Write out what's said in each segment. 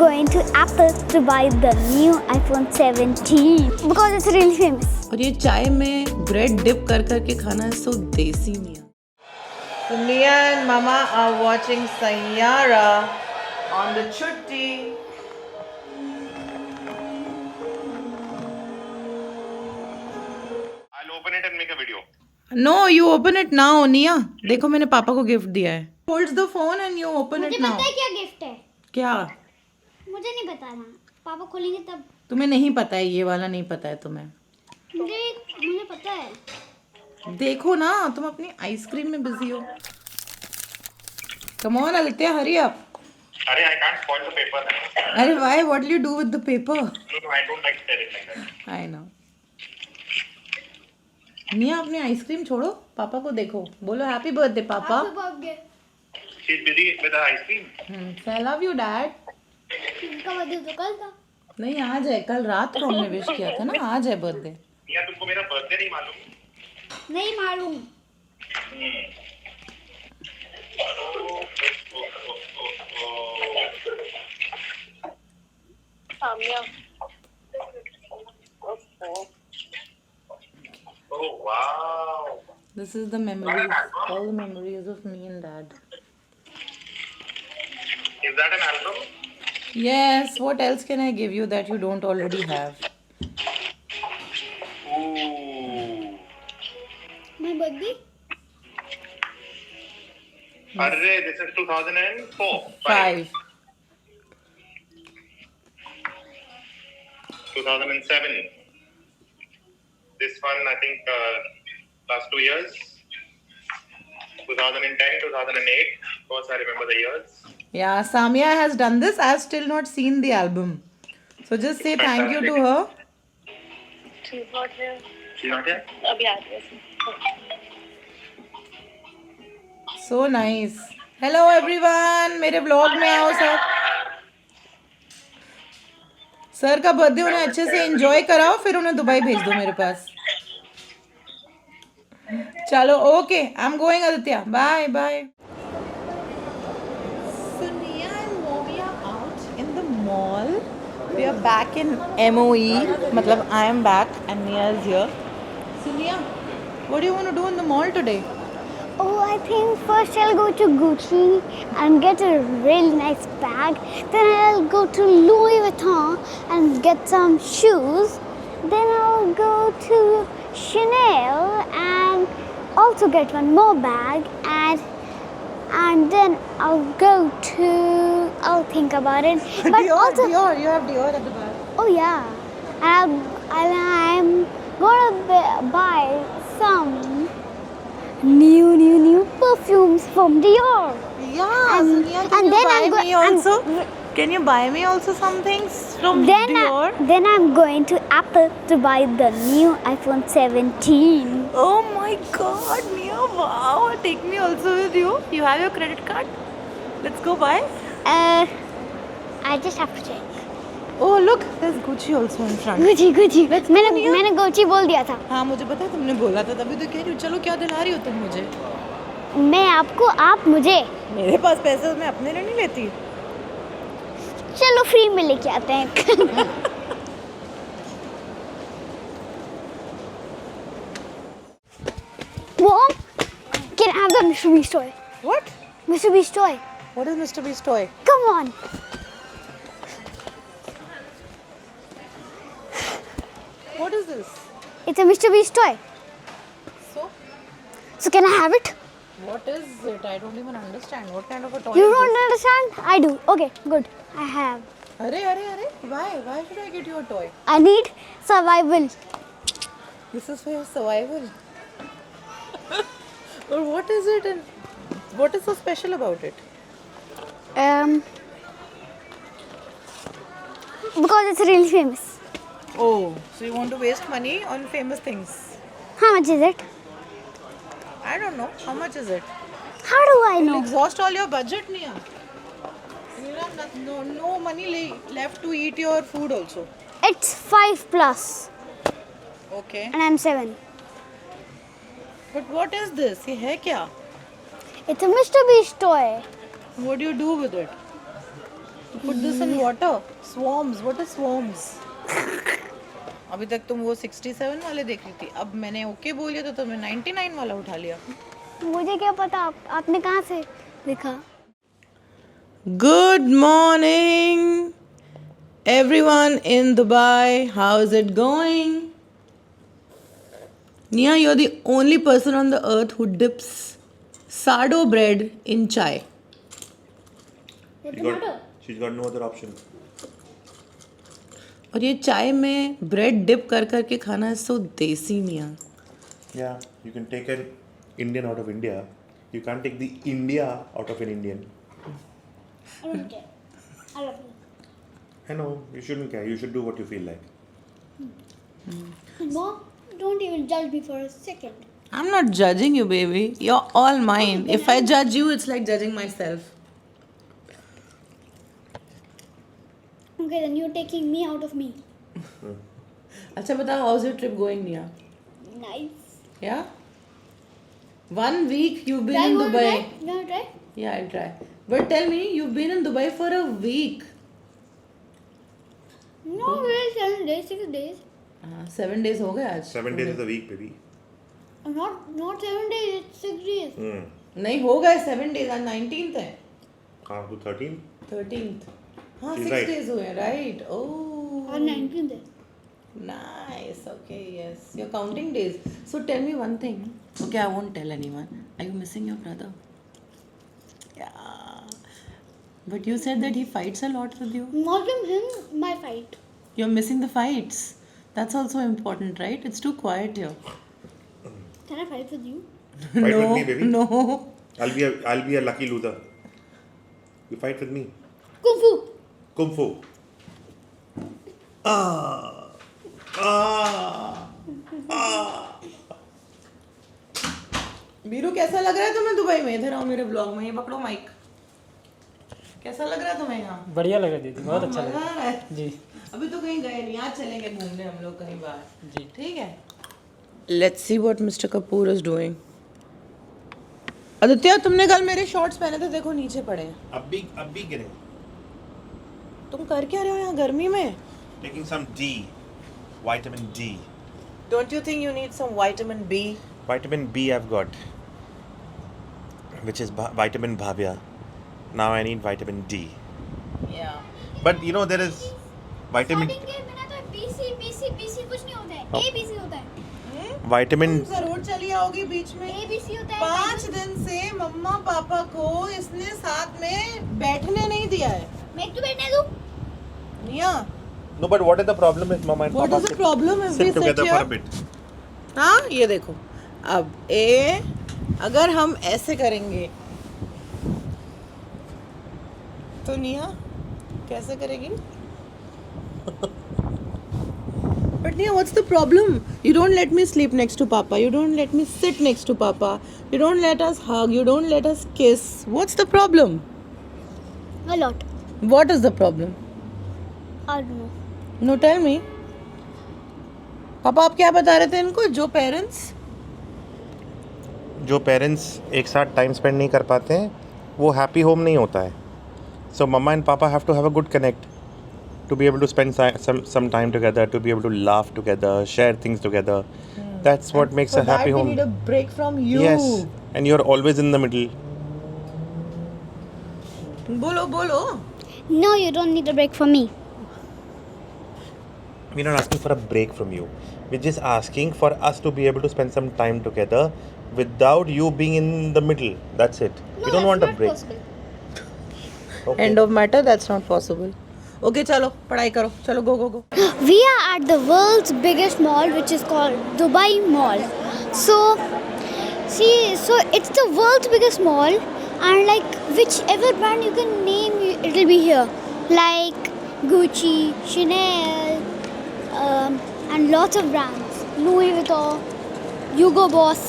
going to Apple to buy the new iPhone 17 because it's really famous. और ये चाय में ब्रेड डिप कर करके खाना सो देसी मियाँ. So Mia and Mama are watching Sayyara on the chutti. I'll open it and make a video. No, you open it now, Nia. देखो मैंने पापा को गिफ्ट दिया है. Holds the phone and you open it now. मुझे पता है क्या गिफ्ट है. क्या? मुझे नहीं पता ना. पापा खोलेंगे तब. तुम्हें नहीं पता है, ये वाला नहीं पता है तुम्हें. मुझे पता है. देखो ना, तुम अपनी आइसक्रीम में बिजी हो. Come on, Aditya, hurry up. Arey, I can't spoil the paper. अरे why? What will you do with the paper? No, I don't like staring like that. I know. निया अपनी आइसक्रीम छोड़ो, पापा को देखो. बोलो हैप्पी बर्थडे पापा. She's busy with her ice cream. So I love you dad. इनका birthday तो कल था. नहीं आज है, कल रात को हमने विश किया था ना, आज है बर्थडे. मियाँ तुमको मेरा बर्थडे नहीं मालूम? नहीं मालूम. Oh wow. This is the memories, all the memories of me and dad. Is that an album? Yes, what else can I give you that you don't already have? Ooh. My birthday? Arre, this is 2004. 5. 2007. This one, I think, last 2 years. 2010, 2008. Of course, I remember the years. Yeah, Samia has done this. I have still not seen the album. So just say thank you to her. She's not here. She's not here? So nice. Hello everyone. मेरे vlog में आओ सब. Sir का birthday उन्हें अच्छे से enjoy कराओ, फिर उन्हें दुबई भेज दो मेरे पास. चलो okay, I am going Aditya. Bye bye. So Nia and Momi are out in the mall. We are back in MOE. मतलब I am back and Nia is here. So Nia, what do you want to do in the mall today? Oh, I think first I'll go to Gucci and get a really nice bag. Then I'll go to Louis Vuitton and get some shoes. Then I'll go to Chanel and also get one more bag. And then I'll go to, I'll think about it. But Dior, also, Dior, you have Dior at the back. oh yeah, and I'm gonna buy some new perfumes from Dior. Yeah, And- Nia, and can you then buy I'm me also? Can you buy me also some things from Dior? Then I'm going to Apple to buy the new iPhone 17. Oh my God, Nia! Wow, take me also with you. You have your credit card? Let's go buy. I just have to check. Oh look, there's Gucci also in front. Gucci. Nia. मैंने Gucci बोल दिया था. हाँ मुझे पता है, तुमने बोला था, तभी तो कह रही हूँ. चलो क्या दिला रही हो तुम मुझे? मैं आपको, आप मुझे. मेरे पास पैसे मैं अपने लिए नहीं लेती. चलो फ्री में लेके आते हैं. Mom, can I have the Mr. Beast toy? What? Mr. Beast toy. What is Mr. Beast toy? Come on. What is this? It's a Mr. Beast toy. So, So can I have it? what is it? I don't even understand. What kind of a toy You is don't understand? I do. Okay, good. I have. this? Arey. Why? Why should I get you a toy? I need survival. This is for your survival. Or what is it and what is so special about it? Because it's really famous. Oh, so you want to waste money on famous things? How much is it? I don't know. How much is it? How do I You'll know? exhaust all your budget, Nia. You'll have no money left to eat your food also. It's 5 plus Okay. and I'm 7. But what is this? ये है क्या? It's a Mr. Beast toy. What do you do with it? Put this in water. Swarms. What are swarms? अभी तक तुम वो 67 वाले देख रही थी. अब मैंने ओके बोलिया तो तुमने 99 वाला उठा लिया. मुझे क्या पता आपने कहाँ से देखा? Good morning, everyone in Dubai. How is it going? Nia, you're the only person on the earth who dips sardo bread in chai. She's got no other option. और ये चाय में ब्रेड डिप कर करके खाना है सो देसी निया. Yeah, you can take an Indian out of India. You can't take the India out of an Indian. I don't care. I love you. I know, you shouldn't care. You should do what you feel like. Mom, don't even judge me for a second. I'm not judging you, baby. You're all mine. If I judge you, it's like judging myself. Okay, then you're taking me out of me. अच्छा बता, how's your trip going, Nia? Nice. Yeah? 1 week you've been Try, in you wanna Dubai. try? You wanna try? Yeah, I'll try. But tell me, you've been in Dubai for a week. No, really, 7 days, 6 days. 7 days हो गए आज. 7 days is a week, baby. Not 7 days, it's 6 days. नहीं हो गए 7 days. आज 19th है. हाँ, तो 13? 13th. हाँ, She's 6 right. days हुए, right? Oh. Or 19 days. Nice. Okay, yes. You're counting days. So tell me one thing. Okay, I won't tell anyone. Are you missing your brother? Yeah. But you said that he fights a lot with you. Not from him, my fight. You're missing the fights. That's also important, right? It's too quiet here. Can I fight with you? Fight with me, baby. No. I'll be a lucky loser. You fight with me. Kung Fu. Kung Fu. Biru कैसा लग रहा है तुम्हें Dubai में? इधर आओ मेरे blog में. ये पकड़ो माइक. कैसा लग रहा है तुम्हें यहाँ? बढ़िया लग रहा है दीदी, बहुत अच्छा लग मजा रहा आ रहा है. है जी. अभी तो कहीं गए नहीं. आज चलेंगे घूमने हम लोग कहीं बाहर. जी. ठीक है. Let's see what mister Kapoor is doing. Aditya, तुमने कल मेरे शॉर्ट्स पहने थे, देखो नीचे पड़े हैं. अब भी गिरे. तुम कर क्या रहे हो यहाँ गर्मी में? Taking some D. Vitamin D. Don't you think you need some vitamin B? Vitamin B I've got. Which is vitamin Bhavya. Now I need vitamin D. Yeah. But you know there is vitamin Starting के बिना तो BC कुछ नहीं होता है. ABC होता है. vitamin तुम जरूर चली आओगी बीच में. ABC होता है. 5 दिन से मम्मा पापा को इसने साथ में बैठने नहीं दिया है. मैं क्यों बैठने दूँ? निया, No, but what is the problem if mama and what papa is the problem if we sit sit together for a here? bit? हाँ, ये देखो. अब अगर हम ऐसे करेंगे तो निया कैसे करेगी? But Nia, what's the problem? You don't let me sleep next to Papa. You don't let me sit next to Papa. You don't let us hug. You don't let us kiss. What's the problem? A lot. What is the problem? I don't know. No, tell me. पापा आप क्या बता रहे थे इनको? जो parents एक साथ टाइम स्पेंड नहीं कर पाते हैं वो हैप्पी होम नहीं होता है. सो मम्मा एंड पापा have to have a good connect to be able to spend some time together, to be able to laugh together, share things together. That's what makes a happy home. We need a break from you. Yes, and you're always in the middle. बोलो. No, you don't need a break from me. We're not asking for a break from you. We're just asking for us to be able to spend some time together without you being in the middle. That's it. We don't want a break. Okay. End of matter. That's not possible. Okay, चलो पढ़ाई करो. चलो go. We are at the world's biggest mall, which is called Dubai Mall. So it's the world's biggest mall, and like whichever brand you can name, it'll be here. Like Gucci, Chanel, and lots of brands. Louis Vuitton, Hugo Boss,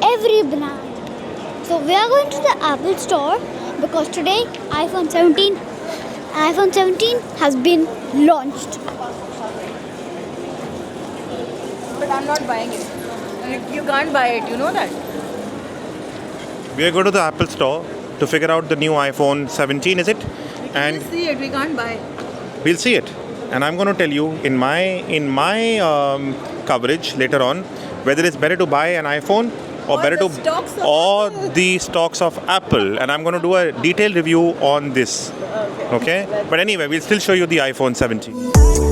every brand. So we are going to the Apple store because today iPhone 17 has been launched. But I'm not buying it. You can't buy it. You know that. We are going to the Apple store to figure out the new iPhone 17, is it? and see it. We can't buy. we'll see it. And I'm going to tell you in my coverage later on whether it's better to buy an iPhone or Or better the to stocks of or Apple. the stocks of Apple, and I'm going to do a detailed review on this. Okay? But anyway, we'll still show you the iPhone 17.